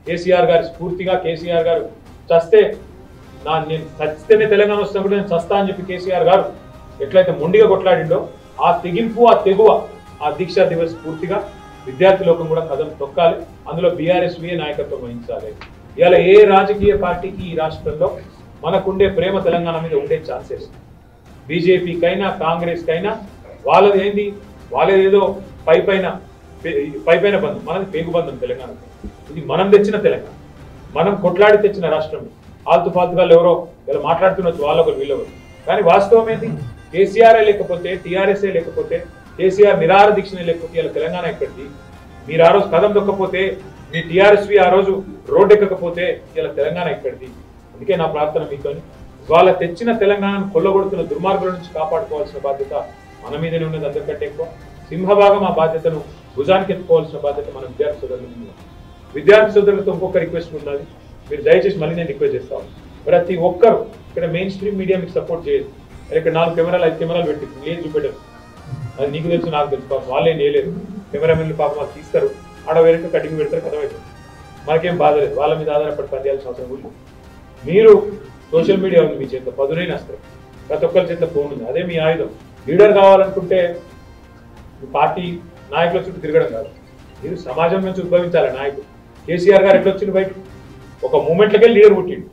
కేసీఆర్ గారి స్ఫూర్తిగా కేసీఆర్ గారు చస్తే నేను చస్తేనే తెలంగాణ వస్తున్నప్పుడు నేను చస్తా అని చెప్పి కేసీఆర్ గారు ఎట్లయితే మొండిగా కొట్లాడిండో ఆ తెగింపు ఆ తెగువ ఆ దీక్షా దివస్ స్ఫూర్తిగా విద్యార్థి లోకం కూడా కదం తొక్కాలి. అందులో బీఆర్ఎస్వీఏ నాయకత్వం వహించాలి. ఇవాళ ఏ రాజకీయ పార్టీకి ఈ రాష్ట్రంలో మనకుండే ప్రేమ తెలంగాణ మీద ఉండే ఛాన్సెస్ బీజేపీకైనా కాంగ్రెస్కైనా వాళ్ళది ఏంది, వాళ్ళేదో పైపైన బంధం, మనది పేగు బంధం. తెలంగాణ ఇది మనం తెచ్చిన తెలంగాణ, మనం కొట్లాడి తెచ్చిన రాష్ట్రం. ఆల్తు ఫాల్తుగా ఎవరో ఇలా మాట్లాడుతున్నట్టు వాళ్ళొకరు వీళ్ళొకరు. కానీ వాస్తవం ఏంటి, కేసీఆర్ఏ లేకపోతే టీఆర్ఎస్ఏ లేకపోతే కేసీఆర్ నిరాహార దీక్షనే లేకపోతే ఇలా తెలంగాణ ఎక్కడిది? మీరు ఆ రోజు కదం దొక్కపోతే మీ టీఆర్ఎస్వి ఆ రోజు రోడ్డు ఎక్కకపోతే ఇలా తెలంగాణ ఎక్కడిది? అందుకే నా ప్రార్థన మీతో, వాళ్ళ తెచ్చిన తెలంగాణను కొల్లగొడుతున్న దుర్మార్గుల నుంచి కాపాడుకోవాల్సిన బాధ్యత మన మీదనే ఉన్నది. అందరికంటే ఎక్కువ సింహభాగం ఆ బాధ్యతను భుజానికి ఎత్తుకోవాల్సిన బాధ్యత మన విద్యార్థి సోదరుల మీద. విద్యార్థి సోదరులతో ఇంకొక రిక్వెస్ట్ ఉన్నది, మీరు దయచేసి మళ్ళీ నేను రిక్వెస్ట్ చేస్తాను, ప్రతి ఒక్కరు ఇక్కడ మెయిన్ స్ట్రీమ్ మీడియా మీకు సపోర్ట్ చేయదు. ఇక్కడ 4 కెమెరాలు 5 కెమెరాలు పెట్టి లేదు చూపెట్టరు, అది నీకు తెలుసు నాకు తెలుసు. పాపం వాళ్ళేం చేయలేదు, కెమెరామెన్లు పాపం వాళ్ళు తీస్తారు, ఆడ వేరే కటింగ్ పెడతారు, కథమైపోతుంది. మనకేం బాధ లేదు, వాళ్ళ మీద ఆధారపడి పనిచేయాల్సిన అవసరం ఉంది. మీరు సోషల్ మీడియా ఉంది మీ చేత, పదునైన అస్త్రం, ప్రతి ఒక్కరి చేత ఫోన్ ఉంది, అదే మీ ఆయుధం. లీడర్ కావాలనుకుంటే పార్టీ నాయకుల చుట్టూ తిరగడం కాదు, మీరు సమాజం నుంచి ఉద్భవించాలి నాయకుడు. కేసీఆర్ గారు ఎట్లా వచ్చింది బయట, ఒక మూమెంట్లకే లీడర్ పుట్టిండు.